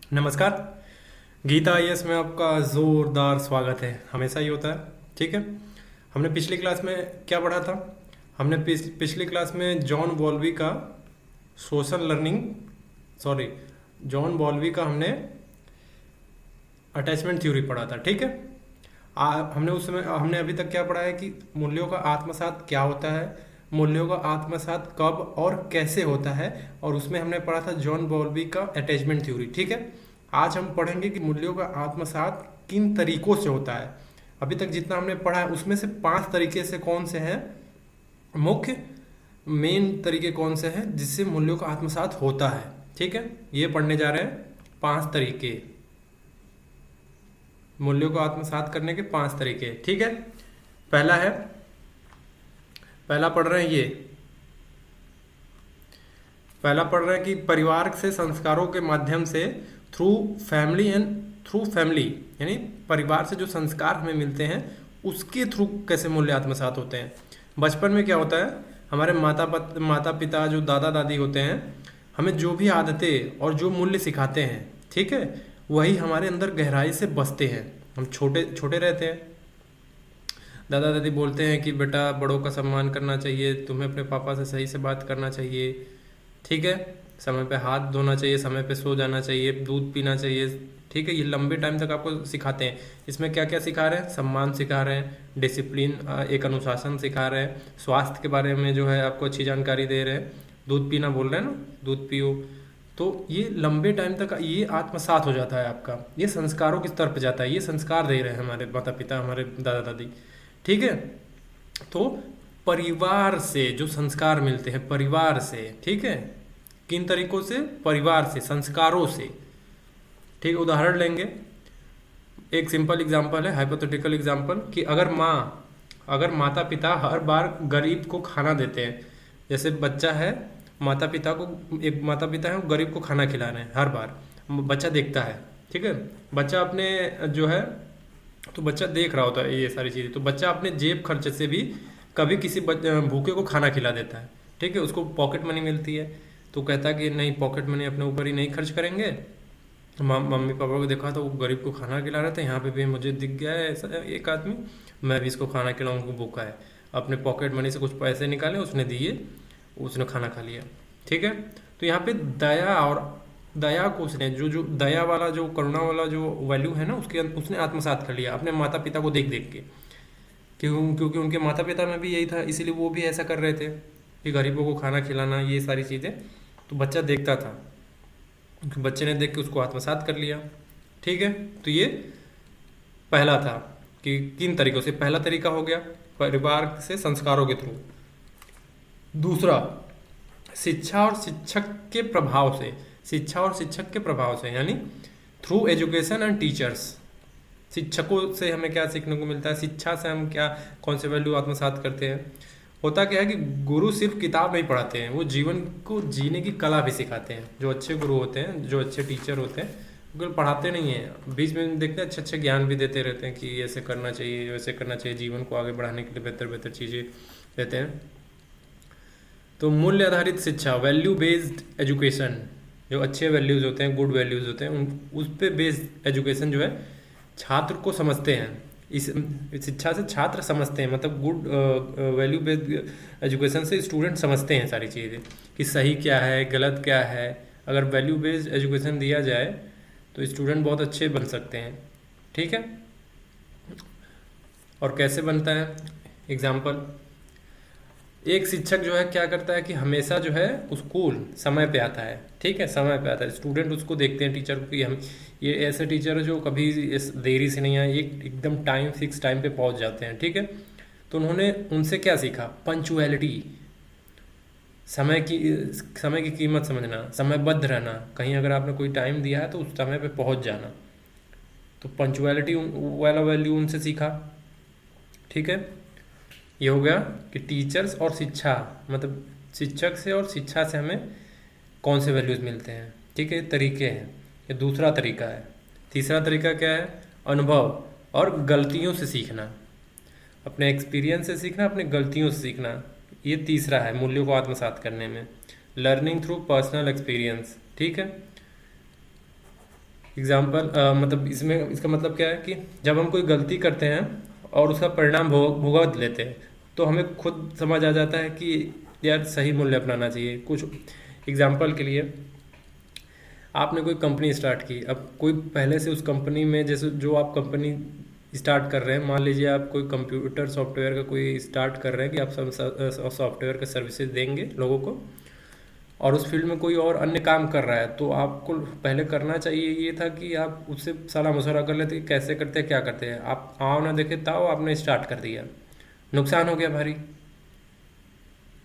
नमस्कार। गीता आईएएस में आपका ज़ोरदार स्वागत है। हमेशा ही होता है। ठीक है। हमने पिछली क्लास में क्या पढ़ा था? हमने पिछली क्लास में सोशल लर्निंग सॉरी जॉन बॉल्वी का हमने अटैचमेंट थ्योरी पढ़ा था। ठीक है। हमने अभी तक क्या पढ़ा है कि मूल्यों का आत्मसात क्या होता है, मूल्यों का आत्मसात कब और कैसे होता है, और उसमें हमने पढ़ा था जॉन बॉल्वी का अटैचमेंट थ्योरी। ठीक है। आज हम पढ़ेंगे कि मूल्यों का आत्मसात किन तरीकों से होता है। अभी तक जितना हमने पढ़ा है उसमें से 5 तरीके से कौन से हैं मुख्य मेन तरीके, कौन से हैं जिससे मूल्यों का आत्मसात होता है। ठीक है। ये पढ़ने जा रहे हैं 5 तरीके, मूल्यों को आत्मसात करने के 5 तरीके। ठीक है। पहला पढ़ रहे हैं पहला पढ़ रहे हैं कि परिवार से संस्कारों के माध्यम से थ्रू फैमिली यानी परिवार से जो संस्कार हमें मिलते हैं उसके थ्रू कैसे मूल्य आत्मसात होते हैं। बचपन में क्या होता है, हमारे माता पिता जो दादा दादी होते हैं हमें जो भी आदतें और जो मूल्य सिखाते हैं, ठीक है, वही हमारे अंदर गहराई से बसते हैं। हम छोटे छोटे रहते हैं, दादा दादी बोलते हैं कि बेटा बड़ों का सम्मान करना चाहिए, तुम्हें अपने पापा से सही से बात करना चाहिए, ठीक है, समय पे हाथ धोना चाहिए, समय पे सो जाना चाहिए, दूध पीना चाहिए। ठीक है। ये लंबे टाइम तक आपको सिखाते हैं। इसमें क्या क्या सिखा रहे हैं? सम्मान सिखा रहे हैं, डिसिप्लिन, एक अनुशासन सिखा रहे हैं, स्वास्थ्य के बारे में जो है आपको अच्छी जानकारी दे रहे हैं, दूध पीना बोल रहे हैं ना, दूध पियो। तो ये लंबे टाइम तक ये आत्मसात हो जाता है आपका, ये संस्कारों की तरफ जाता है, ये संस्कार दे रहे हैं हमारे माता पिता, हमारे दादा दादी। ठीक है। तो परिवार से जो संस्कार मिलते हैं, परिवार से, ठीक है, किन तरीकों से? परिवार से, संस्कारों से। ठीक है। उदाहरण लेंगे, एक सिंपल एग्जांपल है, हाइपोथेटिकल एग्जांपल, कि अगर माता पिता हर बार गरीब को खाना देते हैं, जैसे बच्चा है, एक माता पिता है वो गरीब को खाना खिला रहे हैं, हर बार बच्चा देखता है। ठीक है। बच्चा अपने जो है, तो बच्चा देख रहा होता है ये सारी चीज़ें, तो बच्चा अपने जेब खर्च से भी कभी किसी भूखे को खाना खिला देता है। ठीक है। उसको पॉकेट मनी मिलती है तो कहता है कि नहीं, पॉकेट मनी अपने ऊपर ही नहीं खर्च करेंगे। मम्मी पापा को देखा तो वो गरीब को खाना खिला रहे थे, यहाँ पे भी मुझे दिख गया है ऐसा एक आदमी, मैं भी इसको खाना खिलाऊंगा, भूखा है। अपने पॉकेट मनी से कुछ पैसे निकाले, उसने दिए, उसने खाना खा लिया। ठीक है। तो यहाँ पे दया को उसने जो दया वाला, जो करुणा वाला जो वैल्यू है ना, उसने आत्मसात कर लिया अपने माता पिता को देख देख के। क्योंकि उनके माता पिता में भी यही था, इसीलिए वो भी ऐसा कर रहे थे कि गरीबों को खाना खिलाना, ये सारी चीज़ें। तो बच्चा देखता था, बच्चे ने देख के उसको आत्मसात कर लिया। ठीक है। तो ये पहला था कि किन तरीकों से। पहला तरीका हो गया परिवार से संस्कारों के थ्रू। दूसरा, शिक्षा और शिक्षक के प्रभाव से, यानी थ्रू एजुकेशन एंड टीचर्स। शिक्षकों से हमें क्या सीखने को मिलता है, शिक्षा से हम क्या, कौन से वैल्यू आत्मसात करते हैं। होता क्या है कि गुरु सिर्फ किताब नहीं पढ़ाते हैं, वो जीवन को जीने की कला भी सिखाते हैं। जो अच्छे गुरु होते हैं, जो अच्छे टीचर होते हैं, वो केवल पढ़ाते नहीं हैं, बीच में देखते हैं अच्छे अच्छे ज्ञान भी देते रहते हैं कि ऐसे करना चाहिए, वैसे करना चाहिए, जीवन को आगे बढ़ाने के लिए बेहतर बेहतर चीज़ें देते हैं। तो मूल्य आधारित शिक्षा, वैल्यू बेस्ड एजुकेशन, जो अच्छे वैल्यूज़ होते हैं, गुड वैल्यूज़ होते हैं, उन उस पे बेस्ड एजुकेशन जो है, छात्र को समझते हैं। इस शिक्षा से छात्र समझते हैं, मतलब गुड वैल्यू बेस्ड एजुकेशन से स्टूडेंट समझते हैं सारी चीज़ें कि सही क्या है, गलत क्या है। अगर वैल्यू बेस्ड एजुकेशन दिया जाए तो स्टूडेंट बहुत अच्छे बन सकते हैं। ठीक है। और कैसे बनता है? एग्जाम्पल, एक शिक्षक जो है क्या करता है कि हमेशा जो है स्कूल समय पे आता है। ठीक है। समय पे आता है, स्टूडेंट उसको देखते हैं, टीचर को, कि हम ये ऐसे टीचर है जो कभी देरी से नहीं आए, ये एकदम फिक्स टाइम पे पहुंच जाते हैं। ठीक है। तो उन्होंने उनसे क्या सीखा? पंचुअलिटी, समय की कीमत समझना, समयबद्ध रहना, कहीं अगर आपने कोई टाइम दिया है तो उस समय पे पहुंच जाना। तो पंचुअलिटी वाला वैल्यू उनसे सीखा। ठीक है। ये हो गया कि टीचर्स और शिक्षा, मतलब शिक्षक से और शिक्षा से हमें कौन से वैल्यूज़ मिलते हैं। ठीक है। तरीके हैं। ये दूसरा तरीका है। तीसरा तरीका क्या है? अनुभव और गलतियों से सीखना, अपने एक्सपीरियंस से सीखना, अपने गलतियों से सीखना। ये तीसरा है मूल्यों को आत्मसात करने में, लर्निंग थ्रू पर्सनल एक्सपीरियंस। ठीक है। एग्जाम्पल मतलब इसमें इसका मतलब क्या है कि जब हम कोई गलती करते हैं और उसका परिणाम भुगत लेते हैं, तो हमें खुद समझ आ जाता है कि यार सही मूल्य अपनाना चाहिए। कुछ एग्जाम्पल के लिए, आपने कोई कंपनी स्टार्ट की, अब कोई पहले से उस कंपनी में, जैसे जो आप कंपनी स्टार्ट कर रहे हैं, मान लीजिए आप कोई कंप्यूटर सॉफ्टवेयर का कोई स्टार्ट कर रहे हैं कि आप सब सॉफ्टवेयर का सर्विसेज देंगे लोगों को, और उस फील्ड में कोई और अन्य काम कर रहा है, तो आपको पहले करना चाहिए ये था कि आप उससे सलाह मशवरा कर लेते कि कैसे करते हैं क्या करते हैं। आप आओ ना देखे ताओ आपने स्टार्ट कर दिया, नुकसान हो गया भारी।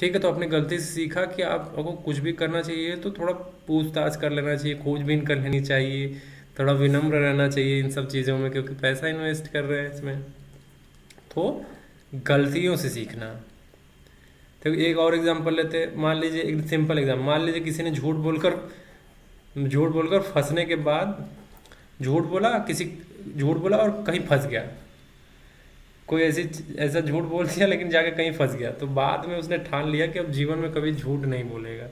ठीक है, तो अपनी गलती से सीखा कि आपको कुछ भी करना चाहिए तो थोड़ा पूछताछ कर लेना चाहिए, खोजबीन कर लेनी चाहिए, थोड़ा विनम्र रहना चाहिए इन सब चीज़ों में, क्योंकि पैसा इन्वेस्ट कर रहे हैं इसमें। तो गलतियों से सीखना। तो एक और एग्जांपल लेते हैं, मान लीजिए एक सिंपल एग्जाम्पल, मान लीजिए किसी ने झूठ बोलकर फंसने के बाद, झूठ बोला और कहीं फंस गया, कोई ऐसा झूठ बोल दिया लेकिन जाके कहीं फंस गया, तो बाद में उसने ठान लिया कि अब जीवन में कभी झूठ नहीं बोलेगा।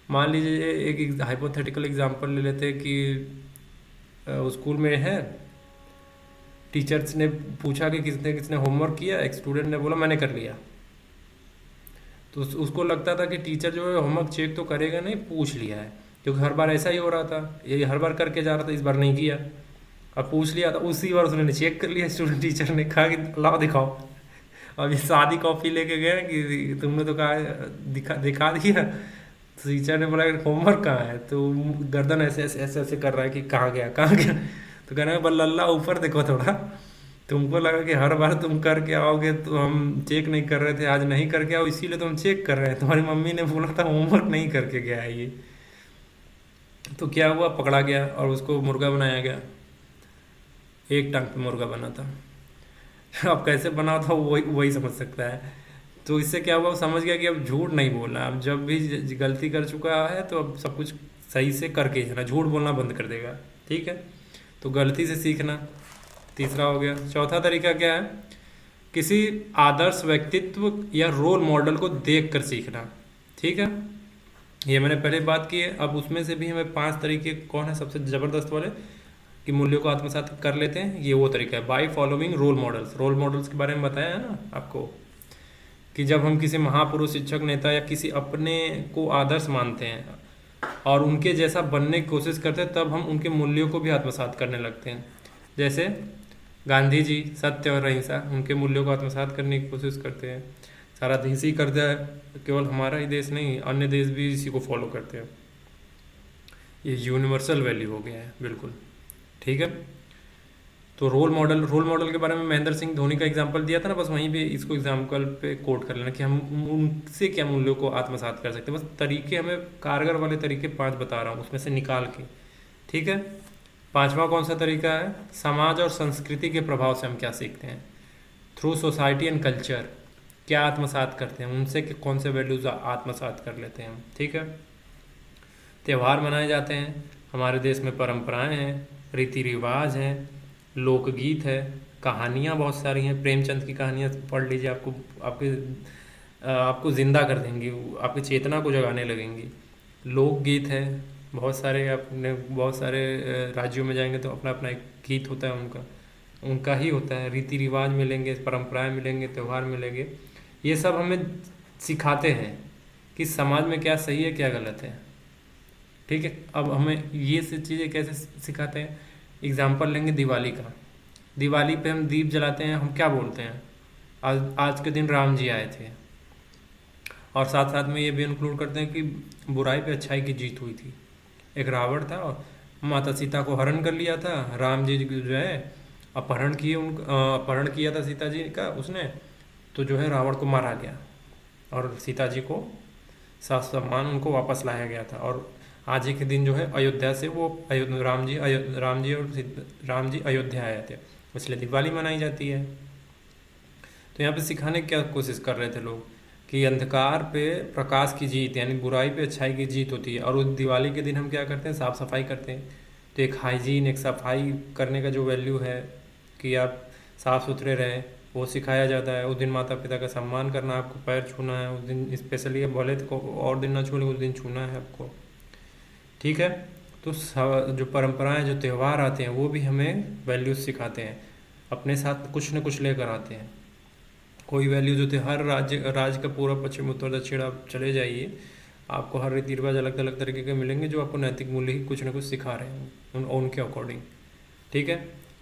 मान लीजिए एक हाइपोथेटिकल एग्जांपल ले लेते हैं कि स्कूल में है, टीचर्स ने पूछा कि किसने किसने होमवर्क किया, एक स्टूडेंट ने बोला मैंने कर लिया। तो उसको लगता था कि टीचर जो है होमवर्क चेक तो करेगा नहीं, पूछ लिया है, क्योंकि हर बार ऐसा ही हो रहा था, ये हर बार करके जा रहा था, इस बार नहीं किया। अब पूछ लिया था, उसी बार उसने चेक कर लिया, स्टूडेंट टीचर ने कहा कि लाओ दिखाओ। अब ये सादी कॉपी लेके गए कि तुमने तो कहा दिखा दिखा दिया, तो टीचर ने बोला होमवर्क कहाँ है, तो गर्दन ऐसे ऐसे ऐसे ऐसे कर रहा है कि कहाँ गया कहाँ गया। तो कहना बल्ला ऊपर देखो थोड़ा, तुमको लगा कि हर बार तुम करके आओगे तो हम चेक नहीं कर रहे थे, आज नहीं करके आओ इसीलिए तुम चेक कर रहे हैं, तुम्हारी मम्मी ने बोला था होमवर्क नहीं करके गया है ये। तो क्या हुआ, पकड़ा गया और उसको मुर्गा बनाया गया, एक टांग पे मुर्गा बना था। अब कैसे बना था वही वही समझ सकता है। तो इससे क्या हुआ, वो समझ गया कि अब झूठ नहीं बोलना, अब जब भी गलती कर चुका है तो अब सब कुछ सही से करके ही रहना, झूठ बोलना बंद कर देगा। ठीक है, तो गलती से सीखना तीसरा हो गया। चौथा तरीका क्या है, किसी आदर्श व्यक्तित्व या रोल मॉडल को देख कर सीखना। ठीक है, ये मैंने पहले बात की है। अब उसमें से भी हमें 5 तरीके कौन है सबसे ज़बरदस्त वाले कि मूल्यों को आत्मसात कर लेते हैं, ये वो तरीका है, by following role models. Role models के बारे में बताया है ना आपको, कि जब हम किसी महापुरुष, शिक्षक, नेता या किसी अपने को आदर्श मानते हैं और उनके जैसा बनने की कोशिश करते हैं, तब हम उनके मूल्यों को भी आत्मसात करने लगते हैं। जैसे गांधी जी सत्य और अहिंसा, उनके मूल्यों को आत्मसात करने की कोशिश करते हैं। सारा देश ही करता है, केवल हमारा ही देश नहीं, अन्य देश भी इसी को फॉलो करते हैं। ये यूनिवर्सल वैल्यू हो गया है बिल्कुल। ठीक है, तो रोल मॉडल के बारे में महेंद्र सिंह धोनी का एग्जांपल दिया था ना, बस वहीं पे इसको एग्जांपल पे कोट कर लेना कि हम उनसे क्या मूल्यों को आत्मसात कर सकते हैं। बस तरीके, हमें कारगर वाले तरीके 5 बता रहा हूँ उसमें से निकाल के। ठीक है, 5वां कौन सा तरीका है, समाज और संस्कृति के प्रभाव से हम क्या सीखते हैं, थ्रू सोसाइटी एंड कल्चर क्या आत्मसात करते हैं, उनसे कौन से वैल्यूज आत्मसात कर लेते हैं हम। ठीक है, त्यौहार मनाए जाते हैं, हमारे देश में परंपराएं हैं, रीति रिवाज हैं, लोकगीत है, कहानियाँ बहुत सारी हैं, प्रेमचंद की कहानियाँ पढ़ लीजिए, आपको ज़िंदा कर देंगी, आपकी चेतना को जगाने लगेंगी। लोकगीत है बहुत सारे, अपने बहुत सारे राज्यों में जाएंगे तो अपना अपना एक गीत होता है उनका, उनका ही होता है। रीति रिवाज मिलेंगे, परंपराएं मिलेंगे, त्यौहार मिलेंगे, ये सब हमें सिखाते हैं कि समाज में क्या सही है क्या गलत है। ठीक है, अब हमें ये सब चीज़ें कैसे सिखाते हैं, एग्जाम्पल लेंगे दिवाली का। दिवाली पे हम दीप जलाते हैं, हम क्या बोलते हैं, आज के दिन राम जी आए थे, और साथ साथ में ये भी इंक्लूड करते हैं कि बुराई पे अच्छाई की जीत हुई थी। एक रावण था और माता सीता को हरण कर लिया था, राम जी जो है अपहरण किया था सीता जी का उसने, तो जो है रावण को मारा गया और सीता जी को साथ सम्मान उनको वापस लाया गया था। और आज ही के दिन जो है अयोध्या से वो राम जी अयोध्या आए थे, इसलिए दिवाली मनाई जाती है। तो यहाँ पे सिखाने की क्या कोशिश कर रहे थे लोग कि अंधकार पे प्रकाश की जीत, यानी बुराई पे अच्छाई की जीत होती है। और उस दिवाली के दिन हम क्या करते हैं, साफ़ सफाई करते हैं। तो एक हाइजीन, एक सफाई करने का जो वैल्यू है कि आप साफ़ सुथरे रहें, वो सिखाया जाता है। उस दिन माता पिता का सम्मान करना, आपको पैर छूना है उस दिन, स्पेशली बोले तो और दिन ना छू लें, उस दिन छूना है आपको। ठीक है, तो जो परंपराएं, जो त्यौहार आते हैं, वो भी हमें वैल्यूज सिखाते हैं, अपने साथ कुछ न कुछ लेकर आते हैं। कोई वैल्यू जो थे, हर राज्य का पूरा पश्चिम उत्तर दक्षिण आप चले जाइए, आपको हर रीति रिवाज अलग अलग तरीके के मिलेंगे जो आपको नैतिक मूल्य ही कुछ ना कुछ सिखा रहे हैं उनके अकॉर्डिंग। ठीक है,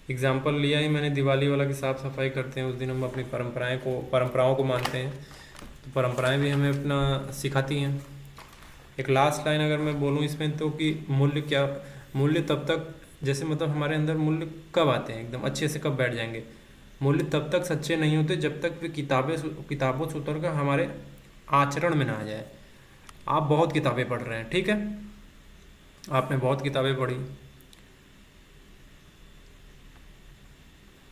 एग्जाम्पल लिया ही मैंने दिवाली वाला की, साफ़ सफाई करते हैं उस दिन हम अपनी परंपराओं को मानते हैं, तो परंपराएं भी हमें अपना सिखाती हैं। एक लास्ट लाइन अगर मैं बोलूँ इसमें, तो कि मूल्य तब तक, जैसे मतलब हमारे अंदर मूल्य कब आते हैं, एकदम अच्छे से कब बैठ जाएंगे। मूल्य तब तक सच्चे नहीं होते जब तक वे किताबों से उतर कर हमारे आचरण में ना आ जाए। आप बहुत किताबें पढ़ रहे हैं, ठीक है, आपने बहुत किताबें पढ़ी,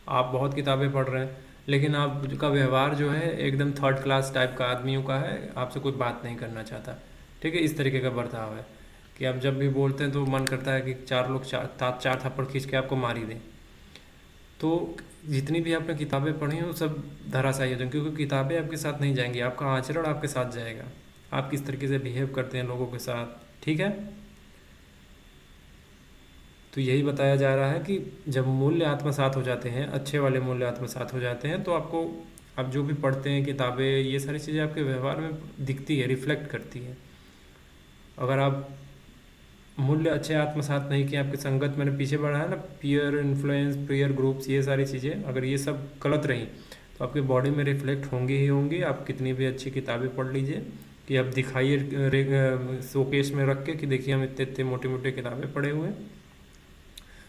आप बहुत किताबें पढ़ रहे हैं, लेकिन आपका व्यवहार जो है एकदम थर्ड क्लास टाइप का आदमियों का है, आपसे कोई बात नहीं करना चाहता। ठीक है, इस तरीके का बर्ताव है कि आप जब भी बोलते हैं तो मन करता है कि चार थप्पड़ खींच के आपको मार ही दें। तो जितनी भी आपने किताबें पढ़ी हैं वो सब धराशायी हो जाएंगी, क्योंकि किताबें आपके साथ नहीं जाएंगी, आपका आचरण आपके साथ जाएगा, आप किस तरीके से बिहेव करते हैं लोगों के साथ। ठीक है, तो यही बताया जा रहा है कि जब मूल्य आत्मसात हो जाते हैं, अच्छे वाले मूल्य आत्मसात हो जाते हैं, तो आपको, आप जो भी पढ़ते हैं किताबें, ये सारी चीज़ें आपके व्यवहार में दिखती है, रिफ्लेक्ट करती है। अगर आप मूल्य अच्छे आत्मसात नहीं किए, आपकी संगत, मैंने पीछे बढ़ा है ना, पीयर इन्फ्लुएंस, पीयर ग्रुप्स, ये सारी चीज़ें अगर ये सब गलत रही तो आपकी बॉडी में रिफ्लेक्ट होंगी ही होंगी। आप कितनी भी अच्छी किताबें पढ़ लीजिए, कि आप दिखाइए शोकेस में रख के कि देखिए हम इतने इतने मोटे मोटे किताबें पढ़े हुए हैं,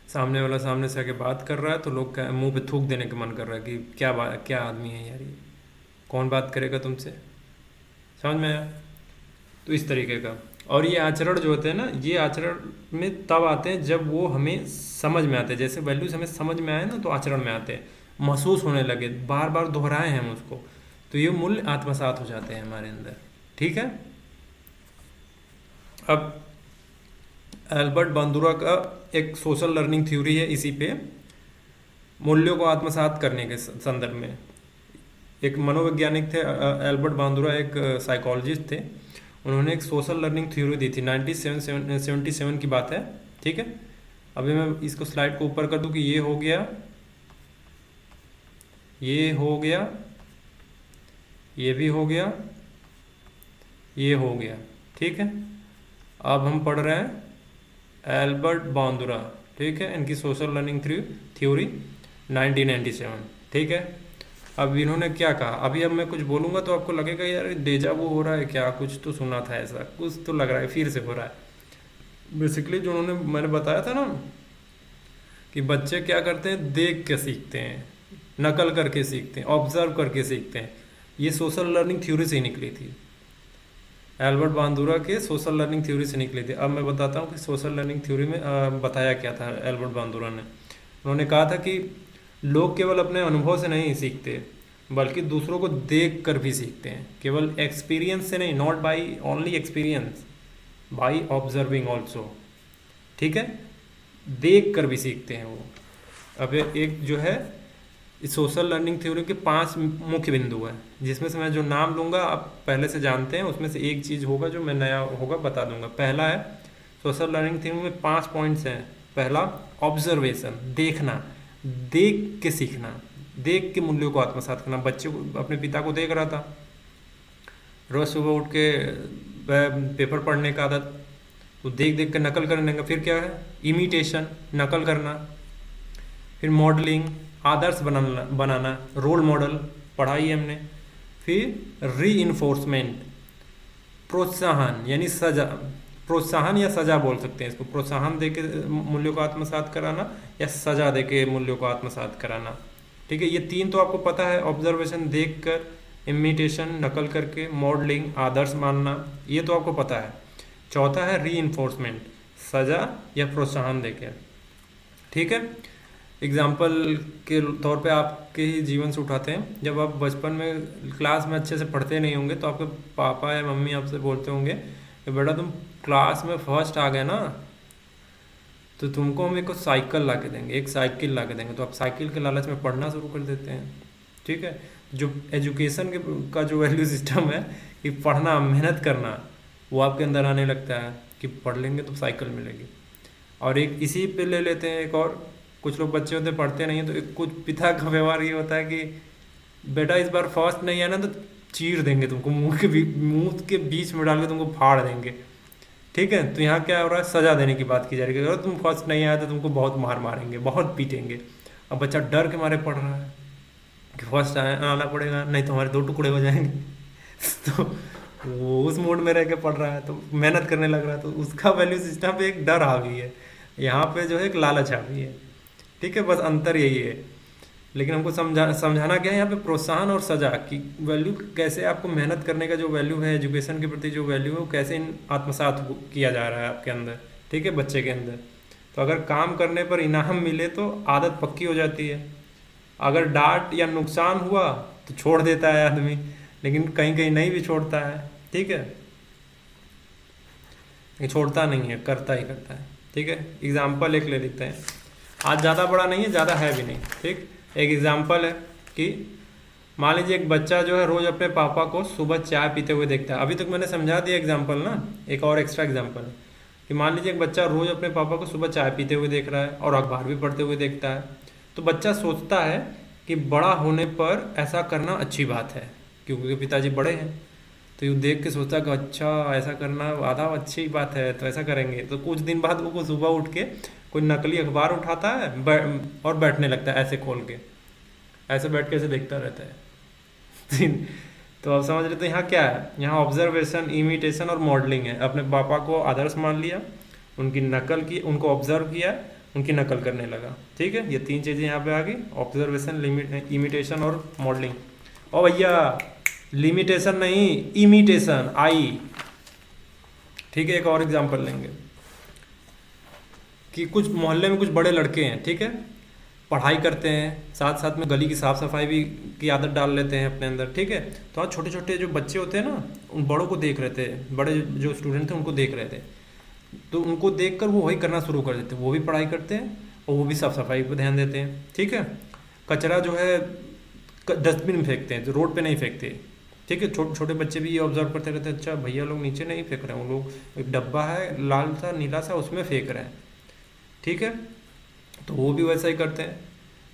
सामने वाला सामने से आके बात कर रहा है तो लोग मुंह पे थूक देने का मन कर रहा है कि क्या आदमी है यार ये, कौन बात करेगा तुमसे, समझ में आया। तो इस तरीके का, और ये आचरण जो होते हैं ना, ये आचरण में तब आते हैं जब वो हमें समझ में आते हैं, जैसे वैल्यूज हमें समझ में आए ना तो आचरण में आते हैं, महसूस होने लगे, बार बार दोहराए हैं हम उसको, तो ये मूल्य आत्मसात हो जाते हैं हमारे अंदर। ठीक है, अब एल्बर्ट बांदुरा का एक सोशल लर्निंग थ्योरी है इसी पे, मूल्यों को आत्मसात करने के संदर्भ में। एक मनोवैज्ञानिक थे, एल्बर्ट बांदुरा एक साइकोलॉजिस्ट थे, उन्होंने एक सोशल लर्निंग थ्योरी दी थी, 1977 की बात है। ठीक है, अभी मैं इसको स्लाइड को ऊपर कर दूं कि ये हो गया, ये हो गया, ये भी हो गया, ये हो गया। ठीक है, अब हम पढ़ रहे हैं एल्बर्ट बांदुरा, ठीक है, इनकी सोशल लर्निंग थ्योरी 1997। ठीक है, अब इन्होंने क्या कहा, अभी अब मैं कुछ बोलूँगा तो आपको लगेगा यार डेजा वो हो रहा है क्या, कुछ तो सुना था ऐसा, कुछ तो लग रहा है फिर से हो रहा है। बेसिकली जो उन्होंने, मैंने बताया था ना कि बच्चे क्या करते हैं, देख के सीखते हैं, नकल करके सीखते हैं, ऑब्जर्व करके सीखते हैं, ये सोशल लर्निंग थ्योरी से ही निकली थी, एल्बर्ट बांदुरा के सोशल लर्निंग थ्योरी से निकली थी। अब मैं बताता हूँ कि सोशल लर्निंग थ्योरी में बताया क्या था एल्बर्ट बांदुरा ने। उन्होंने कहा था कि लोग केवल अपने अनुभव से नहीं सीखते, बल्कि दूसरों को देख कर भी सीखते हैं, केवल एक्सपीरियंस से नहीं, not by only experience, by observing also. ठीक है, देख कर भी सीखते हैं वो। अब एक जो है इस सोशल लर्निंग थ्योरी के 5 मुख्य बिंदु हैं, जिसमें से मैं जो नाम लूँगा आप पहले से जानते हैं, उसमें से एक चीज़ होगा जो मैं नया होगा बता दूंगा। पहला है, सोशल लर्निंग थ्योरी में 5 पॉइंट्स हैं। पहला, ऑब्जर्वेशन, देखना, देख के सीखना, देख के मूल्यों को आत्मसात करना। बच्चे को, अपने पिता को देख रहा था, रोज सुबह उठ के पेपर पढ़ने का आदत, तो देख देख के नकल करने का। फिर क्या है, इमिटेशन, नकल करना। फिर मॉडलिंग, आदर्श बनाना, रोल मॉडल पढ़ाई हमने। फिर रीइंफोर्समेंट, प्रोत्साहन यानी सजा, प्रोत्साहन या सजा बोल सकते हैं इसको, प्रोत्साहन देके मूल्यों को आत्मसात कराना या सजा देके मूल्यों को आत्मसात कराना। ठीक है, ये 3 तो आपको पता है, ऑब्जर्वेशन देख कर, इमिटेशन नकल करके, मॉडलिंग आदर्श मानना, ये तो आपको पता है। चौथा है रीइंफोर्समेंट, सजा या प्रोत्साहन देके। ठीक है, एग्जाम्पल के तौर पे आपके ही जीवन से उठाते हैं। जब आप बचपन में क्लास में अच्छे से पढ़ते नहीं होंगे तो आपके पापा या मम्मी आपसे बोलते होंगे कि बेटा तुम क्लास में फर्स्ट आ गए ना, तो तुमको हम एक साइकिल ला के देंगे, एक साइकिल ला के देंगे। तो आप साइकिल के लालच में पढ़ना शुरू कर देते हैं। ठीक है, जो एजुकेशन का जो वैल्यू सिस्टम है कि पढ़ना, मेहनत करना, वो आपके अंदर आने लगता है कि पढ़ लेंगे तो साइकिल मिलेगी। और एक इसी पे ले लेते हैं एक और, कुछ लोग बच्चे होते हैं पढ़ते नहीं हैं, तो एक कुछ पिता का व्यवहार ये होता है कि बेटा इस बार फर्स्ट नहीं आया ना तो चीर देंगे तुमको, मुंह के बीच में डाल के तुमको फाड़ देंगे। ठीक है, तो यहाँ क्या हो रहा है, सजा देने की बात की जा रही है कि अगर तुम फर्स्ट नहीं आया तो तुमको बहुत मार मारेंगे, बहुत पीटेंगे। अब बच्चा डर के मारे पढ़ रहा है कि फर्स्ट आना पड़ेगा, नहीं तो हमारे दो टुकड़े हो जाएंगे। तो वो उस मोड में रह के पढ़ रहा है, तो मेहनत करने लग रहा है, तो उसका वैल्यू सिस्टम पे एक डर हावी है, यहाँ पे जो है एक लालच हावी है। ठीक है, बस अंतर यही है। लेकिन हमको समझाना क्या है यहाँ पे, प्रोत्साहन और सजा की वैल्यू कैसे, आपको मेहनत करने का जो वैल्यू है, एजुकेशन के प्रति जो वैल्यू है, वो कैसे आत्मसात किया जा रहा है आपके अंदर। ठीक है, बच्चे के अंदर। तो अगर काम करने पर इनाम मिले तो आदत पक्की हो जाती है। अगर डांट या नुकसान हुआ तो छोड़ देता है आदमी, लेकिन कहीं कहीं नहीं भी छोड़ता है। ठीक है, ये छोड़ता नहीं है, करता ही करता है। ठीक है, एग्जाम्पल एक ले लेते हैं, आज ज़्यादा बड़ा नहीं है, ज़्यादा है भी नहीं। ठीक, एक एग्जाम्पल है कि मान लीजिए एक बच्चा जो है रोज़ अपने पापा को सुबह चाय पीते हुए देखता है। अभी तक मैंने समझा दिया एग्जाम्पल ना, एक और एक्स्ट्रा एग्जाम्पल है कि मान लीजिए एक बच्चा रोज़ अपने पापा को सुबह चाय पीते हुए देख रहा है और अखबार भी पढ़ते हुए देखता है। तो बच्चा सोचता है कि बड़ा होने पर ऐसा करना अच्छी बात है, क्योंकि पिताजी बड़े हैं। तो यूँ देख के सोचता कि अच्छा ऐसा करना आधा अच्छी बात है, तो ऐसा करेंगे। तो कुछ दिन बाद वो सुबह उठ के कोई नकली अखबार उठाता है और बैठने लगता है ऐसे खोल के, ऐसे बैठ के ऐसे देखता रहता है। तो आप समझ रहे, तो यहाँ क्या है, यहाँ ऑब्जर्वेशन, इमिटेशन और मॉडलिंग है। अपने पापा को आदर्श मान लिया, उनकी नकल की, उनको ऑब्जर्व किया, उनकी नकल करने लगा। ठीक है, ये तीन चीज़ें यहाँ पे आ गई, ऑब्जर्वेशन, इमिटेशन और मॉडलिंग। और भैया लिमिटेशन नहीं, इमिटेशन, आई। ठीक है, एक और एग्जांपल लेंगे कि कुछ मोहल्ले में कुछ बड़े लड़के हैं। ठीक है, पढ़ाई करते हैं, साथ साथ में गली की साफ सफाई भी की आदत डाल लेते हैं अपने अंदर। ठीक है, तो आज छोटे छोटे जो बच्चे होते हैं ना, उन बड़ों को देख रहे थे, बड़े जो स्टूडेंट थे उनको देख रहे थे, तो उनको देखकर वो वही करना शुरू कर देते हैं। वो भी पढ़ाई करते हैं और वो भी साफ सफाई पर ध्यान देते हैं। ठीक है, कचरा जो है डस्टबिन में फेंकते हैं, तो रोड पे नहीं फेंकते। ठीक है, छोटे छोटे बच्चे भी ये ऑब्जर्व करते रहते हैं, अच्छा भैया लोग नीचे नहीं फेंक रहे हैं, वो लोग एक डब्बा है लाल सा नीला सा उसमें फेंक रहे हैं। ठीक है, तो वो भी वैसा ही करते हैं।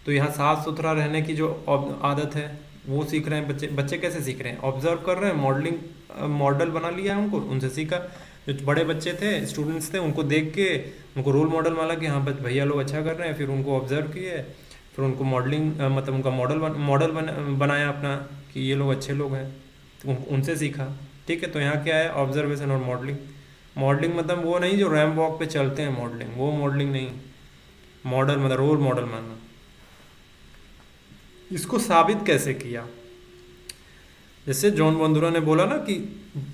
तो यहाँ साफ सुथरा रहने की जो आदत है वो सीख रहे हैं बच्चे। बच्चे कैसे सीख रहे हैं, ऑब्जर्व कर रहे हैं, मॉडलिंग मॉडल बना लिया है उनको, उनसे सीखा। जो बड़े बच्चे थे, स्टूडेंट्स थे, उनको देख के उनको रोल मॉडल माना कि हाँ भैया लोग अच्छा कर रहे हैं, फिर उनको ऑब्जर्व किए, फिर उनको मॉडलिंग मतलब उनका मॉडल बनाया अपना कि ये लोग अच्छे लोग हैं, तो उनसे सीखा। ठीक है, तो यहाँ क्या है, ऑब्जर्वेशन और मॉडलिंग। मॉडलिंग मतलब वो नहीं जो रैम वॉक पे चलते हैं मॉडलिंग, वो मॉडलिंग नहीं। मॉडल मतलब रोल मॉडल मानना। इसको साबित कैसे किया, जैसे जॉन बंदुरा ने बोला ना कि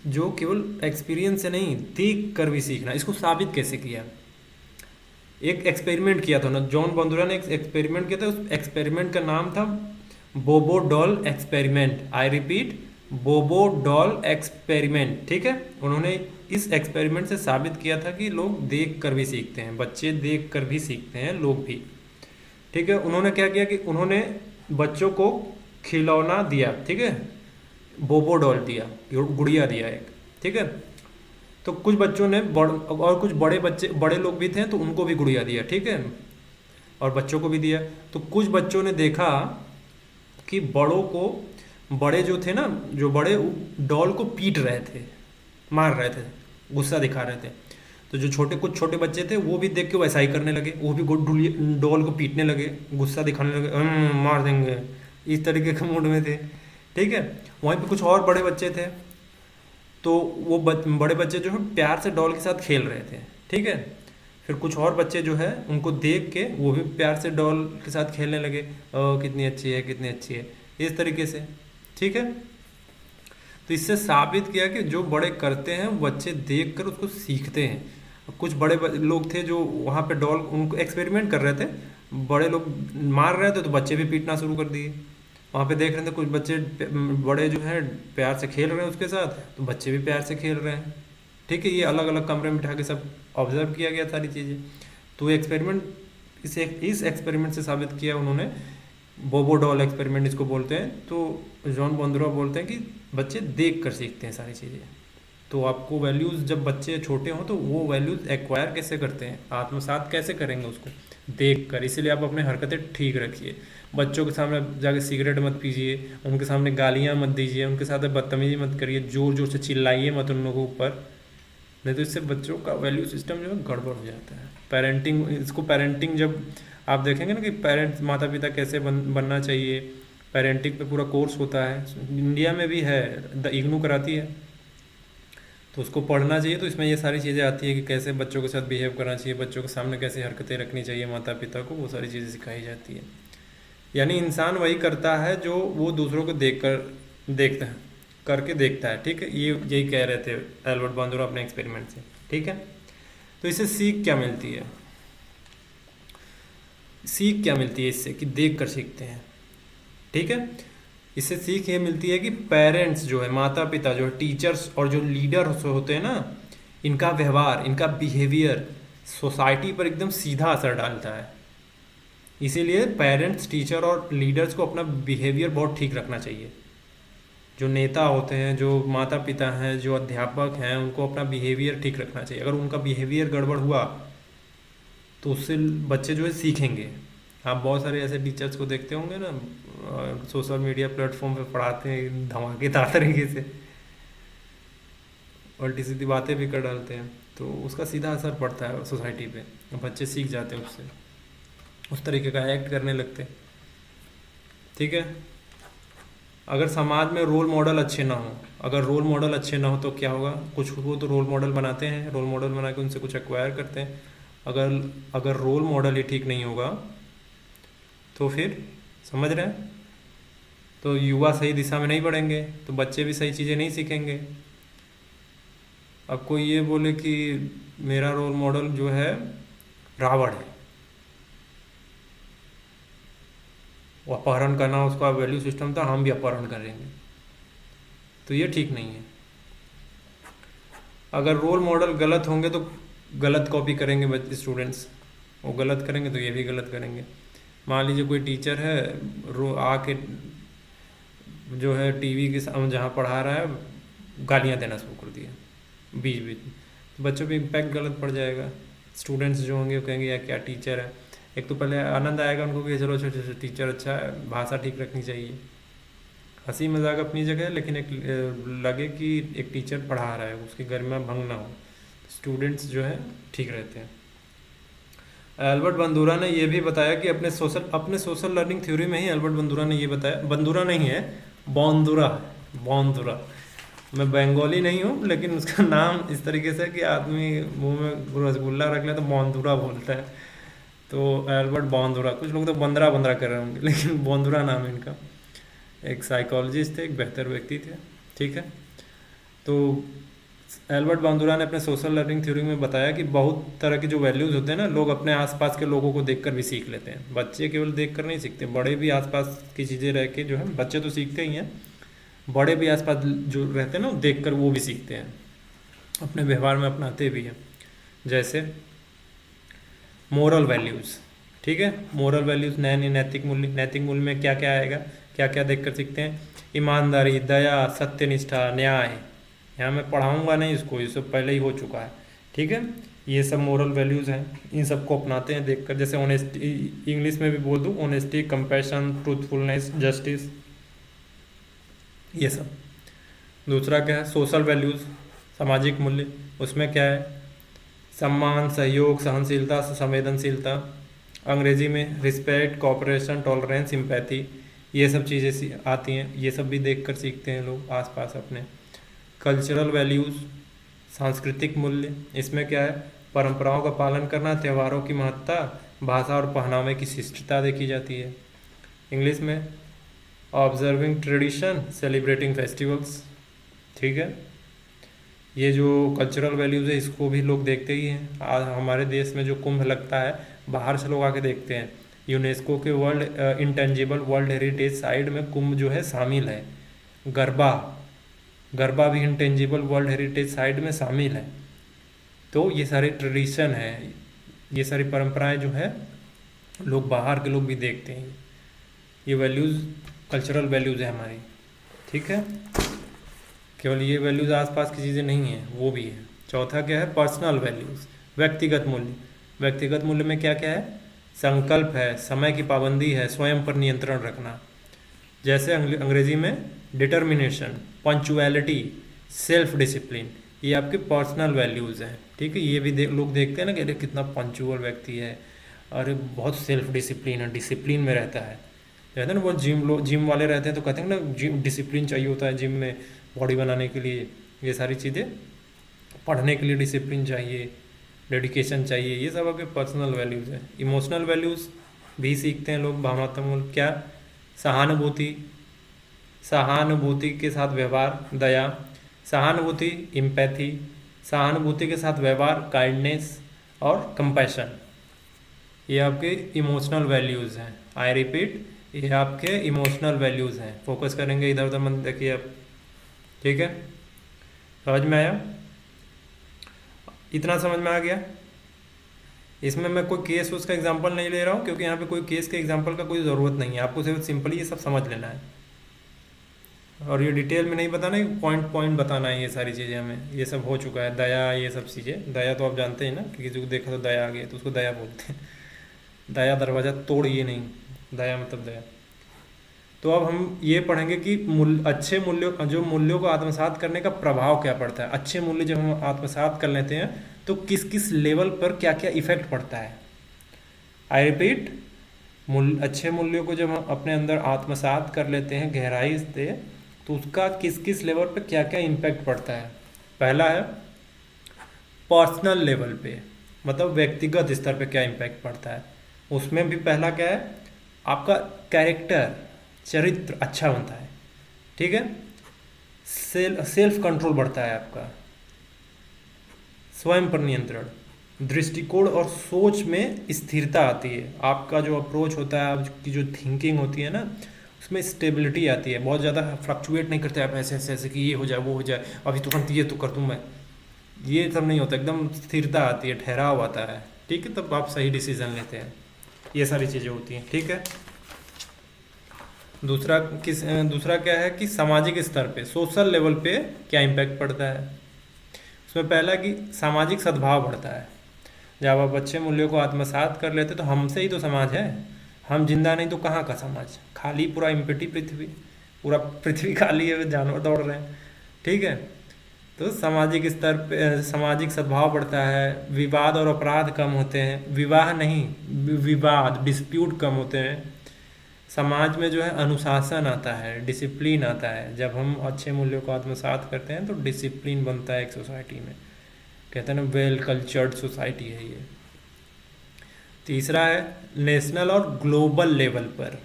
जो केवल एक्सपीरियंस से नहीं देख कर भी सीखना, इसको साबित कैसे किया। एक एक्सपेरिमेंट किया था ना, जॉन बंदुरा ने एक एक्सपेरिमेंट किया था। उस एक्सपेरिमेंट का नाम था बोबो डॉल एक्सपेरिमेंट। आई रिपीट, बोबो डॉल एक्सपेरिमेंट। ठीक है, उन्होंने इस एक्सपेरिमेंट से साबित किया था कि लोग देख कर भी सीखते हैं, बच्चे देख कर भी सीखते हैं, लोग भी। ठीक है, उन्होंने क्या किया कि उन्होंने बच्चों को खिलौना दिया। ठीक है, बोबो डॉल दिया, गुड़िया दिया एक। ठीक है, तो कुछ बच्चों ने और कुछ बड़े लोग भी थे, तो उनको भी गुड़िया दिया। ठीक है, और बच्चों को भी दिया। तो कुछ बच्चों ने देखा कि बड़े जो थे ना, जो बड़े डॉल को पीट रहे थे, मार रहे थे, गुस्सा दिखा रहे थे। तो जो कुछ छोटे बच्चे थे वो भी देख के वैसा ही करने लगे, वो भी डॉल को पीटने लगे, गुस्सा दिखाने लगे, मार देंगे, इस तरीके के मूड में थे। ठीक है, वहीं पे कुछ और बड़े बच्चे थे, तो वो बड़े बच्चे जो है प्यार से डॉल के साथ खेल रहे थे। ठीक है, फिर कुछ और बच्चे जो है उनको देख के वो भी प्यार से डॉल के साथ खेलने लगे, कितनी अच्छी है, कितनी अच्छी है, इस तरीके से। ठीक है, तो इससे साबित किया कि जो बड़े करते हैं बच्चे देख कर उसको सीखते हैं। कुछ बड़े लोग थे जो वहाँ पे डॉल उनको एक्सपेरिमेंट कर रहे थे, बड़े लोग मार रहे थे तो बच्चे भी पीटना शुरू कर दिए। वहाँ पे देख रहे थे कुछ बच्चे बड़े जो हैं प्यार से खेल रहे हैं उसके साथ, तो बच्चे भी प्यार से खेल रहे हैं। ठीक है, ये अलग अलग कमरे में बिठा के सब ऑब्जर्व किया गया सारी चीज़ें। तो एक्सपेरिमेंट इस एक्सपेरिमेंट से साबित किया उन्होंने, बोबो डॉल एक्सपेरिमेंट इसको बोलते हैं। तो जॉन बंदुरा बोलते हैं कि बच्चे देख कर सीखते हैं सारी चीज़ें। तो आपको वैल्यूज़ जब बच्चे छोटे हों तो वो वैल्यूज़ एक्वायर कैसे करते हैं, आत्मसात कैसे करेंगे उसको देख कर। इसीलिए आप अपने हरकतें ठीक रखिए। बच्चों के सामने जाके सिगरेट मत पीजिए, उनके सामने गालियाँ मत दीजिए, उनके साथ बदतमीजी मत करिए, ज़ोर ज़ोर से चिल्लाइए मत उन लोगों के ऊपर, नहीं तो इससे बच्चों का वैल्यू सिस्टम जो है गड़बड़ हो जाता है। पेरेंटिंग, इसको पेरेंटिंग जब आप देखेंगे ना कि पेरेंट्स माता पिता कैसे बनना चाहिए, पेरेंटिंग पे पूरा कोर्स होता है, इंडिया में भी है, द इग्नू कराती है, तो उसको पढ़ना चाहिए। तो इसमें ये सारी चीज़ें आती है कि कैसे बच्चों के साथ बिहेव करना चाहिए, बच्चों के सामने कैसे हरकतें रखनी चाहिए माता पिता को, वो सारी चीज़ें सिखाई जाती है। यानी इंसान वही करता है जो वो दूसरों को देखता है, करके देखता है। ठीक है, ये यही कह रहे थे एल्बर्ट बांदुरा अपने एक्सपेरिमेंट से। ठीक है, तो इससे सीख क्या मिलती है, सीख क्या मिलती है इससे कि देख कर सीखते हैं। ठीक है, इससे सीख ये मिलती है कि पेरेंट्स जो है, माता पिता जो है, टीचर्स और जो लीडर्स होते हैं ना, इनका व्यवहार, इनका बिहेवियर सोसाइटी पर एकदम सीधा असर डालता है। इसीलिए पेरेंट्स, टीचर और लीडर्स को अपना बिहेवियर बहुत ठीक रखना चाहिए। जो नेता होते हैं, जो माता पिता हैं, जो अध्यापक हैं, उनको अपना बिहेवियर ठीक रखना चाहिए। अगर उनका बिहेवियर गड़बड़ हुआ तो उससे बच्चे जो है सीखेंगे। आप बहुत सारे ऐसे टीचर्स को देखते होंगे ना, सोशल मीडिया प्लेटफॉर्म पे पढ़ाते हैं धमाकेदार तरीके से, उल्टी सीधी बातें भी कर डालते हैं, तो उसका सीधा असर पड़ता है सोसाइटी पे, बच्चे सीख जाते हैं उससे, उस तरीके का एक्ट करने लगते हैं। ठीक है, अगर समाज में रोल मॉडल अच्छे ना हो, अगर रोल मॉडल अच्छे ना हो तो क्या होगा, कुछ को तो रोल मॉडल बनाते हैं, रोल मॉडल बना के उनसे कुछ एक्वायर करते हैं। अगर अगर रोल मॉडल ही ठीक नहीं होगा तो फिर समझ रहे हैं, तो युवा सही दिशा में नहीं बढ़ेंगे, तो बच्चे भी सही चीज़ें नहीं सीखेंगे। अब कोई ये बोले कि मेरा रोल मॉडल जो है रावण है, वो अपहरण करना उसका वैल्यू सिस्टम था, हम भी अपहरण करेंगे, तो ये ठीक नहीं है। अगर रोल मॉडल गलत होंगे तो गलत कॉपी करेंगे बच्चे, स्टूडेंट्स, वो गलत करेंगे तो ये भी गलत करेंगे। मान लीजिए कोई टीचर है, रो आके जो है टीवी के सामने जहाँ पढ़ा रहा है गालियाँ देना शुरू कर दिया बीच बीच में, तो बच्चों पे इम्पैक्ट गलत पड़ जाएगा। स्टूडेंट्स जो होंगे वो कहेंगे यार क्या टीचर है। एक तो पहले आनंद आएगा उनको कि चलो अच्छा टीचर अच्छा है, भाषा ठीक रखनी चाहिए, हंसी मजाक अपनी जगह है, लेकिन एक लगे कि एक टीचर पढ़ा रहा है, उसकी गरिमा भंग ना हो, स्टूडेंट्स जो है ठीक रहते हैं। एल्बर्ट बंदूरा ने यह भी बताया कि अपने सोशल लर्निंग थ्योरी में ही एल्बर्ट बंदूरा ने ये बताया, बंदूरा नहीं है, बॉन्दुरा, बॉन्दुरा। मैं बंगाली नहीं हूँ, लेकिन उसका नाम इस तरीके से कि आदमी मुंह में रसगुल्ला रख ले तो बॉन्दुरा बोलता है, तो एल्बर्ट बॉन्दुरा। कुछ लोग तो बंदरा बंदरा कर रहे होंगे, लेकिन बॉन्दुरा नाम है इनका। एक साइकोलॉजिस्ट थे, एक बेहतर व्यक्ति थे। ठीक है, तो एल्बर्ट बांदुरा ने अपने सोशल लर्निंग थ्योरी में बताया कि बहुत तरह के जो वैल्यूज़ होते हैं ना, लोग अपने आसपास के लोगों को देखकर भी सीख लेते हैं। बच्चे केवल देखकर नहीं सीखते, बड़े भी आसपास की चीज़ें रह के जो है, बच्चे तो सीखते ही हैं, बड़े भी आसपास जो रहते हैं ना देखकर वो भी सीखते हैं, अपने व्यवहार में अपनाते भी हैं। जैसे मोरल वैल्यूज़। ठीक है, मोरल वैल्यूज़, नैतिक मूल्य। नैतिक मूल्य में क्या क्या आएगा, क्या क्या देखकर सीखते हैं, ईमानदारी, दया, सत्यनिष्ठा, न्याय। यहाँ मैं पढ़ाऊँगा नहीं इसको, ये सब पहले ही हो चुका है। ठीक है, ये सब मोरल वैल्यूज़ हैं, इन सबको अपनाते हैं देखकर। जैसे ऑनेस्टी, इंग्लिश में भी बोल दूँ, ऑनेस्टी, कंपैशन, ट्रूथफुलनेस, जस्टिस, ये सब। दूसरा क्या है, सोशल वैल्यूज़, सामाजिक मूल्य। उसमें क्या है, सम्मान, सहयोग, सहनशीलता, संवेदनशीलता। अंग्रेजी में रिस्पेक्ट, कोऑपरेशन, टॉलरेंस, सिंपैथी, ये सब चीज़ें आती हैं, ये सब भी देखकर सीखते हैं लोग आसपास अपने। कल्चरल वैल्यूज़, सांस्कृतिक मूल्य। इसमें क्या है, परंपराओं का पालन करना, त्योहारों की महत्ता, भाषा और पहनावे की शिष्टता देखी जाती है। इंग्लिश में ऑब्जर्विंग ट्रेडिशन, सेलिब्रेटिंग फेस्टिवल्स। ठीक है, ये जो कल्चरल वैल्यूज़ है इसको भी लोग देखते ही हैं। आज हमारे देश में जो कुंभ लगता है, बाहर से लोग आके देखते हैं। यूनेस्को के world intangible world heritage site में कुंभ जो है शामिल है। गरबा, गरबा भी इंटेंजिबल वर्ल्ड हेरिटेज साइट में शामिल है। तो ये सारे ट्रेडिशन है, ये सारी परंपराएं जो है लोग, बाहर के लोग भी देखते हैं। ये वैल्यूज़ कल्चरल वैल्यूज़ है हमारी। ठीक है, केवल ये वैल्यूज़ आसपास की चीज़ें नहीं हैं, वो भी है। चौथा क्या है? पर्सनल वैल्यूज़, व्यक्तिगत मूल्य। व्यक्तिगत मूल्य में क्या क्या है? संकल्प है, समय की पाबंदी है, स्वयं पर नियंत्रण रखना। जैसे अंग्रेजी में डिटर्मिनेशन, पंचुअलिटी, सेल्फ डिसिप्लिन, ये आपके पर्सनल वैल्यूज़ हैं। ठीक है, ये भी लोग देखते हैं ना कि अरे कितना पंचुअल व्यक्ति है, अरे बहुत सेल्फ डिसिप्लिन है, डिसिप्लिन में रहता है। कहते हैं ना वो जिम वाले रहते हैं तो कहते हैं ना जिम डिसिप्लिन चाहिए होता है जिम में, बॉडी बनाने के लिए, ये सारी चीज़ें, पढ़ने के लिए डिसिप्लिन चाहिए, डेडिकेशन चाहिए, ये सब आपके पर्सनल वैल्यूज़ हैं। इमोशनल वैल्यूज़ भी सीखते हैं लोग, भावनात्मक क्या? सहानुभूति, सहानुभूति के साथ व्यवहार, दया, सहानुभूति इम्पैथी, सहानुभूति के साथ व्यवहार काइंडनेस, और कंपैशन, ये आपके इमोशनल वैल्यूज़ हैं। आई रिपीट, ये आपके इमोशनल वैल्यूज़ हैं। फोकस करेंगे इधर उधर मत देखिए आप। ठीक है, समझ में आया? इतना समझ में आ गया? इसमें मैं कोई केस उसका एग्जांपल नहीं ले रहा हूँ, क्योंकि यहाँ पे कोई केस के एग्जांपल का कोई ज़रूरत नहीं है, आपको सिर्फ सिंपली ये सब समझ लेना है। और ये डिटेल में नहीं बताना है, पॉइंट पॉइंट बताना है ये सारी चीज़ें हमें। ये सब हो चुका है, दया, ये सब चीज़ें। दया तो आप जानते हैं ना कि किसी को देखा तो दया आ गई तो उसको दया बोलते हैं। दया दरवाज़ा तोड़िए नहीं, दया मतलब दया। तो अब हम ये पढ़ेंगे कि अच्छे मूल्यों, जो मूल्यों को आत्मसात करने का प्रभाव क्या पड़ता है। अच्छे मूल्य जब हम आत्मसात कर लेते हैं तो किस किस लेवल पर क्या क्या इफेक्ट पड़ता है। आई रिपीट, अच्छे मूल्यों को जब हम अपने अंदर आत्मसात कर लेते हैं गहराई से, तो उसका किस किस लेवल पर क्या क्या इम्पैक्ट पड़ता है। पहला है पर्सनल लेवल पे, मतलब व्यक्तिगत स्तर पे क्या इम्पैक्ट पड़ता है। उसमें भी पहला क्या है? आपका कैरेक्टर, चरित्र अच्छा बनता है। ठीक है, सेल्फ कंट्रोल बढ़ता है आपका, स्वयं पर नियंत्रण, दृष्टिकोण और सोच में स्थिरता आती है। आपका जो अप्रोच होता है, आपकी जो थिंकिंग होती है ना, उसमें स्टेबिलिटी आती है। बहुत ज़्यादा फ्लक्चुएट नहीं करते आप ऐसे ऐसे ऐसे कि ये हो जाए वो हो जाए, अभी तुरंत ये तो कर दूँ मैं, ये सब नहीं होता। एकदम स्थिरता आती है, ठहराव आता है। ठीक है, तब आप सही डिसीजन लेते हैं। ये सारी चीज़ें होती हैं। ठीक है, दूसरा क्या है कि सामाजिक स्तर पे, सोशल लेवल पे क्या इम्पैक्ट पड़ता है। उसमें पहला कि सामाजिक सद्भाव बढ़ता है। जब आप अच्छे मूल्यों को आत्मसात कर लेते तो हमसे ही तो समाज है, हम जिंदा नहीं तो कहाँ का समाज, खाली पूरा इम्पिटी पृथ्वी, पूरा पृथ्वी खाली है, जानवर दौड़ रहे हैं। ठीक है, तो सामाजिक स्तर पे सामाजिक सद्भाव बढ़ता है, विवाद और अपराध कम होते हैं, विवाह नहीं विवाद, डिस्प्यूट कम होते हैं। समाज में जो है अनुशासन आता है, डिसिप्लिन आता है। जब हम अच्छे मूल्यों को आत्मसात करते हैं तो डिसिप्लिन बनता है एक सोसाइटी में। कहते हैं ना, वेल कल्चर्ड सोसाइटी है ये। तीसरा है नेशनल और ग्लोबल लेवल पर।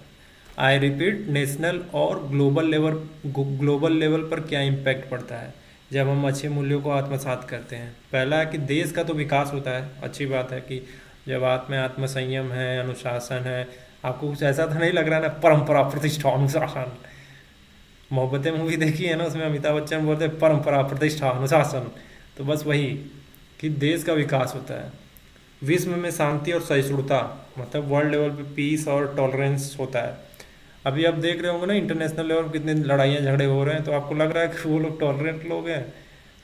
आई रिपीट, नेशनल और ग्लोबल लेवल पर क्या इम्पैक्ट पड़ता है जब हम अच्छे मूल्यों को आत्मसात करते हैं। पहला है कि देश का तो विकास होता है। अच्छी बात है कि जब आत्मसंयम है, अनुशासन है, आपको कुछ ऐसा तो नहीं लग रहा है ना, परंपरा प्रतिष्ठा अनुशासन। मोहब्बतें मूवी देखी है ना, उसमें अमिताभ बच्चन बोलते हैं परंपरा प्रतिष्ठा अनुशासन। तो बस वही कि देश का विकास होता है। विश्व में शांति और सहिष्णुता, मतलब वर्ल्ड लेवल पे पीस और टॉलरेंस होता है। अभी आप देख रहे होंगे ना इंटरनेशनल लेवल पर कितने लड़ाइयाँ झगड़े हो रहे हैं, तो आपको लग रहा है कि वो लोग टॉलरेंट लोग हैं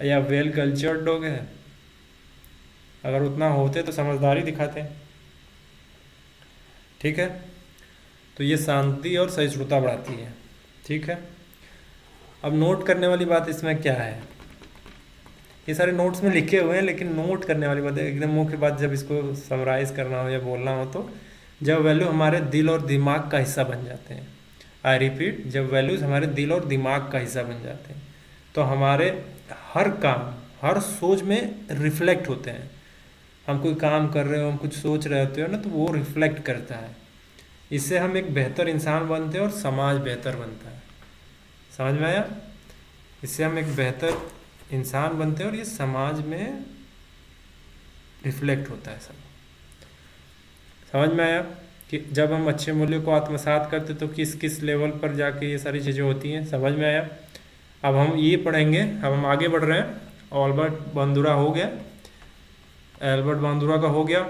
या वेल कल्चर्ड लोग हैं। अगर उतना होते तो समझदारी दिखाते। ठीक है, तो ये शांति और सहिष्णुता बढ़ाती है। ठीक है, अब नोट करने वाली बात इसमें क्या है, ये सारे नोट्स में लिखे हुए हैं, लेकिन नोट करने वाली बात एकदम मुख्य बात, जब इसको समराइज करना हो या बोलना हो, तो जब वैल्यू हमारे दिल और दिमाग का हिस्सा बन जाते हैं। आई रिपीट, जब वैल्यूज़ हमारे दिल और दिमाग का हिस्सा बन जाते हैं तो हमारे हर काम, हर सोच में रिफ्लेक्ट होते हैं। हम कोई काम कर रहे हो, हम कुछ सोच रहे होते हो ना, तो वो रिफ्लेक्ट करता है। इससे हम एक बेहतर इंसान बनते हैं और समाज बेहतर बनता है। समझ में आया? इससे हम एक बेहतर इंसान बनते हैं और ये समाज में रिफ्लेक्ट होता है सब। समझ में आया कि जब हम अच्छे मूल्यों को आत्मसात करते तो किस किस लेवल पर जाके ये सारी चीज़ें होती हैं। समझ में आया? अब हम ये पढ़ेंगे, अब हम आगे बढ़ रहे हैं। अल्बर्ट बांदुरा हो गया, एल्बर्ट बांदुरा का हो गया,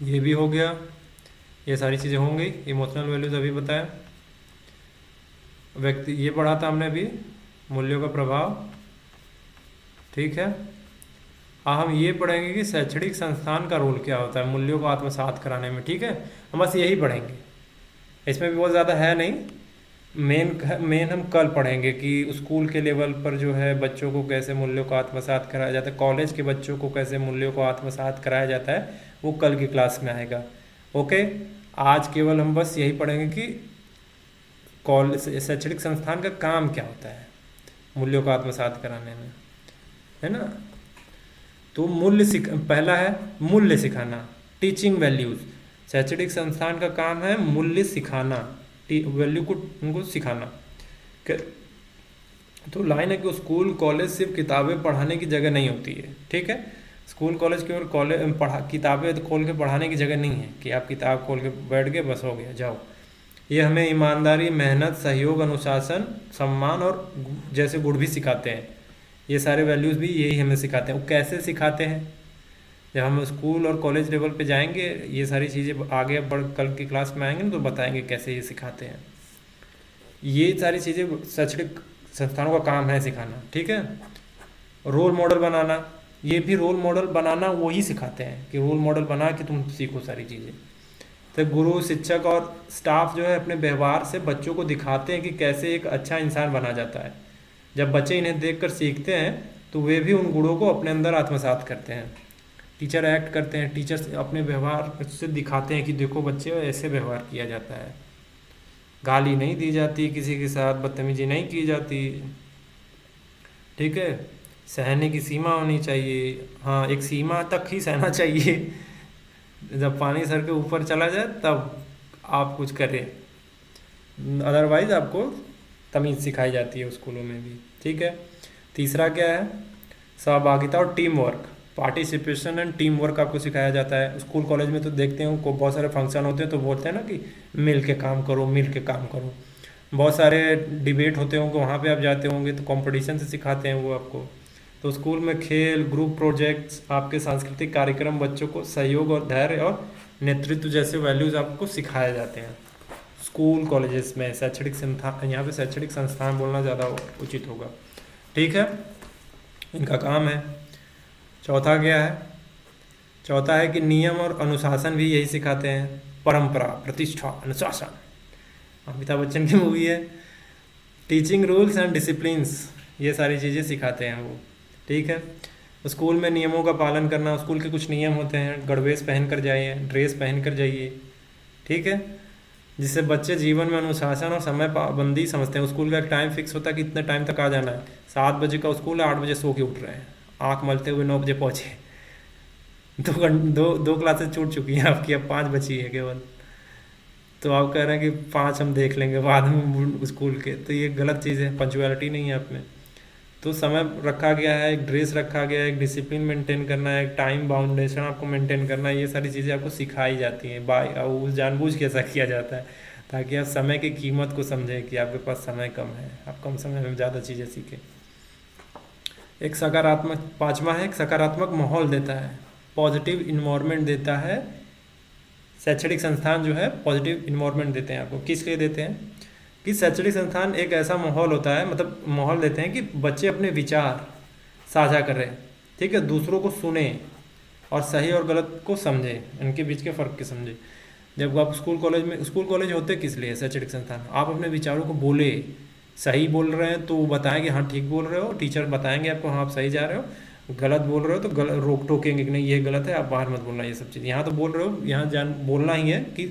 ये भी हो गया, ये सारी चीज़ें होंगी। इमोशनल वैल्यूज अभी बताया, व्यक्ति ये पढ़ा था हमने अभी, मूल्यों का प्रभाव, ठीक है। हम ये पढ़ेंगे कि शैक्षणिक संस्थान का रोल क्या होता है मूल्यों को आत्मसात कराने में, ठीक है। हम बस यही पढ़ेंगे, इसमें भी बहुत ज़्यादा है नहीं। मेन हम कल पढ़ेंगे कि स्कूल के लेवल पर जो है बच्चों को कैसे मूल्यों को आत्मसात कराया जाता है, कॉलेज के बच्चों को कैसे मूल्यों को आत्मसात कराया जाता है, वो कल की क्लास में आएगा। ओके, आज केवल हम बस यही पढ़ेंगे कि कॉलेज शैक्षणिक संस्थान का काम क्या होता है मूल्यों को आत्मसात कराने में, है ना। तो पहला है मूल्य सिखाना, टीचिंग वैल्यूज। शैक्षणिक संस्थान का काम है मूल्य सिखाना, वैल्यू को उनको सिखाना। तो लाइन है कि स्कूल कॉलेज सिर्फ किताबें पढ़ाने की जगह नहीं होती है, ठीक है। स्कूल कॉलेज केवल किताबें तो खोल के पढ़ाने की जगह नहीं है कि आप किताब खोल के बैठ गए बस हो गया जाओ। ये हमें ईमानदारी, मेहनत, सहयोग, अनुशासन, सम्मान और जैसे गुण भी सिखाते हैं। ये सारे वैल्यूज़ भी यही हमें सिखाते हैं। वो कैसे सिखाते हैं, जब हम स्कूल और कॉलेज लेवल पे जाएंगे ये सारी चीज़ें आगे बढ़ कल की क्लास में आएंगे तो बताएंगे कैसे ये सिखाते हैं। ये सारी चीज़ें शैक्षणिक संस्थानों का काम है सिखाना, ठीक है। रोल मॉडल बनाना, ये भी रोल मॉडल बनाना वही सिखाते हैं कि रोल मॉडल बना के तुम सीखो सारी चीज़ें। तो गुरु, शिक्षक और स्टाफ जो है अपने व्यवहार से बच्चों को दिखाते हैं कि कैसे एक अच्छा इंसान बना जाता है। जब बच्चे इन्हें देखकर सीखते हैं तो वे भी उन गुणों को अपने अंदर आत्मसात करते हैं। टीचर एक्ट करते हैं, टीचर्स अपने व्यवहार से दिखाते हैं कि देखो बच्चे ऐसे व्यवहार किया जाता है, गाली नहीं दी जाती, किसी के साथ बदतमीजी नहीं की जाती, ठीक है। सहने की सीमा होनी चाहिए, हाँ एक सीमा तक ही सहना चाहिए, जब पानी सर के ऊपर चला जाए तब आप कुछ करें, अदरवाइज आपको तमीज़ सिखाई जाती है स्कूलों में भी, ठीक है। तीसरा क्या है, सहभागिता और team work, participation and team work आपको सिखाया जाता है। स्कूल कॉलेज में तो देखते हैं को बहुत सारे फंक्शन होते हैं तो बोलते हैं ना कि मिल के काम करो, मिल के काम करो। बहुत सारे डिबेट होते होंगे वहाँ पे आप जाते होंगे तो कंपटीशन से सिखाते हैं वो आपको। तो स्कूल में खेल, ग्रुप प्रोजेक्ट्स, आपके सांस्कृतिक कार्यक्रम बच्चों को सहयोग और धैर्य और नेतृत्व जैसे वैल्यूज़ आपको सिखाए जाते हैं स्कूल कॉलेजेस में। शैक्षणिक संस्थान, यहाँ पे शैक्षणिक संस्थान बोलना ज़्यादा उचित होगा, ठीक है। इनका काम है। चौथा क्या है, चौथा है कि नियम और अनुशासन भी यही सिखाते हैं। परंपरा, प्रतिष्ठा, अनुशासन, अमिताभ बच्चन की मूवी है। टीचिंग रूल्स एंड डिसिप्लिन्स, ये सारी चीज़ें सिखाते हैं वो, ठीक है। स्कूल में नियमों का पालन करना, स्कूल के कुछ नियम होते हैं, गणवेश पहन कर जाइए, ड्रेस पहन कर जाइए, ठीक है। जिससे बच्चे जीवन में अनुशासन और समय पाबंदी समझते हैं। स्कूल का एक टाइम फिक्स होता है कि इतने टाइम तक आ जाना है। 7 बजे का स्कूल है, 8 बजे सो के उठ रहे हैं, आँख मलते हुए 9 बजे पहुँचे। दो क्लासेस छूट चुकी हैं आपकी, अब 5 बची है केवल। तो आप कह रहे हैं कि 5 हम देख लेंगे बाद में स्कूल के, तो ये गलत चीज़ है, पंचुअलिटी नहीं है आप में। तो समय रखा गया है, एक ड्रेस रखा गया है, एक डिसिप्लिन मेंटेन करना है, एक टाइम बाउंडेशन आपको मेंटेन करना है। ये सारी चीज़ें आपको सिखाई जाती हैं वो जानबूझ के ऐसा किया जाता है ताकि आप समय की कीमत को समझें कि आपके पास समय कम है, आप कम समय में ज़्यादा चीज़ें सीखें। एक सकारात्मक, पाँचवा है, एक सकारात्मक माहौल देता है, पॉजिटिव इन्वायरमेंट देता है। शैक्षणिक संस्थान जो है पॉजिटिव इन्वायरमेंट देते हैं आपको। किस लिए देते हैं कि शैक्षणिक संस्थान एक ऐसा माहौल होता है, मतलब माहौल देते हैं कि बच्चे अपने विचार साझा करें, ठीक है, दूसरों को सुने और सही और गलत को समझें, इनके बीच के फ़र्क के समझें। जब आप स्कूल कॉलेज होते किस लिए, शैक्षणिक संस्थान, आप अपने विचारों को बोले, सही बोल रहे हैं तो वो बताएं कि हाँ ठीक बोल रहे हो, टीचर बताएंगे आपको हाँ आप सही जा रहे हो, गलत बोल रहे हो तो रोक टोकेंगे कि नहीं ये गलत है, आप बाहर मत बोलना, ये सब चीज़। यहाँ तो बोल रहे हो, यहाँ बोलना ही है कि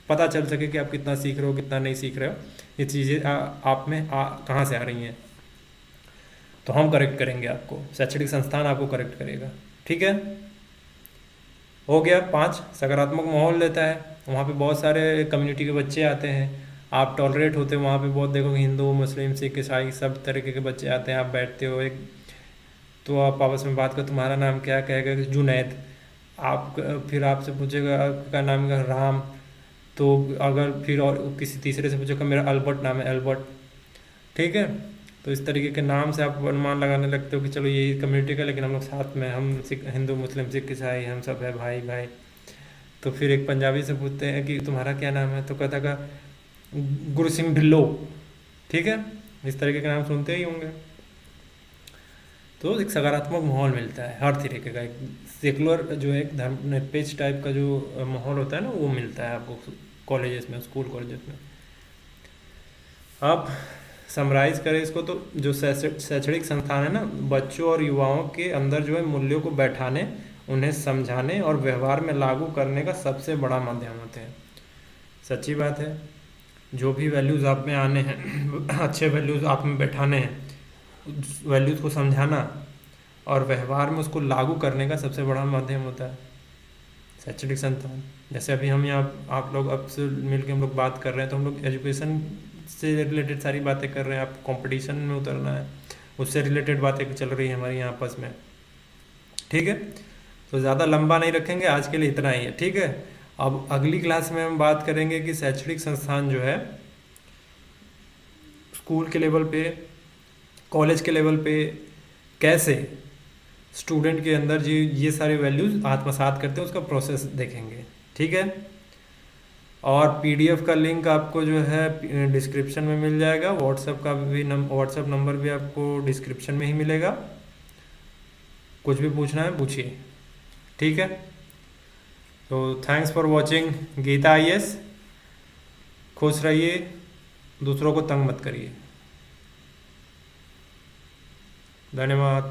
पता चल सके कि आप कितना सीख रहे हो कितना नहीं सीख रहे हो, ये चीज़ें आप में कहाँ से आ रही हैं, तो हम करेक्ट करेंगे आपको, शैक्षणिक संस्थान आपको करेक्ट करेगा, ठीक है। हो गया 5, सकारात्मक माहौल देता है, वहाँ पे बहुत सारे कम्युनिटी के बच्चे आते हैं, आप टॉलरेट होते हो वहाँ पे बहुत, देखो हिंदू, मुस्लिम, सिख, ईसाई सब तरीके के बच्चे आते हैं, आप बैठते हो एक, तो आप आपस में बात करो, तुम्हारा नाम क्या, कहेगा जुनैद, आप फिर आपसे पूछेगा आपका नाम का राम, तो अगर फिर और किसी तीसरे से पूछेगा मेरा अल्बर्ट नाम है, अल्बर्ट, ठीक है। तो इस तरीके के नाम से आप अनुमान लगाने लगते हो कि चलो यही कम्युनिटी का, लेकिन हम लोग साथ में, हम हिंदू, मुस्लिम, सिख, ईसाई हम सब है भाई भाई। तो फिर एक पंजाबी से पूछते हैं कि तुम्हारा क्या नाम है, तो कहता का गुरसिंह ढिल्लो, ठीक है, इस तरीके के नाम सुनते ही होंगे। तो एक सकारात्मक माहौल मिलता है हर तरीके का। एक सेकुलर जो है, एक धर्मनिरपेक्ष टाइप का जो माहौल होता है ना, वो मिलता है आपको कॉलेजेस में, स्कूल कॉलेजेस में। अब समराइज करें इसको तो जो शैक्षणिक संस्थान है ना, बच्चों और युवाओं के अंदर जो है मूल्यों को बैठाने, उन्हें समझाने और व्यवहार में लागू करने का सबसे बड़ा माध्यम होते हैं। सच्ची बात है, जो भी वैल्यूज़ आप में आने हैं अच्छे वैल्यूज़ आप में बैठाने हैं, उस वैल्यूज़ को समझाना और व्यवहार में उसको लागू करने का सबसे बड़ा माध्यम होता है शैक्षणिक संस्थान। जैसे अभी हम यहाँ आप लोग अब से मिल के हम लोग बात कर रहे हैं, तो हम लोग एजुकेशन से रिलेटेड सारी बातें कर रहे हैं। आप कंपटीशन में उतरना है, उससे रिलेटेड बातें चल रही हैं हमारी यहाँ आपस में। ठीक है, तो ज़्यादा लंबा नहीं रखेंगे, आज के लिए इतना ही है। ठीक है, अब अगली क्लास में हम बात करेंगे कि शैक्षणिक संस्थान जो है स्कूल के लेवल पे, कॉलेज के लेवल पे कैसे स्टूडेंट के अंदर जी ये सारे वैल्यूज़ आत्मसात करते हैं, उसका प्रोसेस देखेंगे। ठीक है, और पीडीएफ का लिंक आपको जो है डिस्क्रिप्शन में मिल जाएगा। व्हाट्सएप का भी व्हाट्सएप नंबर भी आपको डिस्क्रिप्शन में ही मिलेगा। कुछ भी पूछना है पूछिए। ठीक है, तो thanks for watching Geeta IAS. खुश रहिए, दूसरों को तंग मत करिए। धन्यवाद।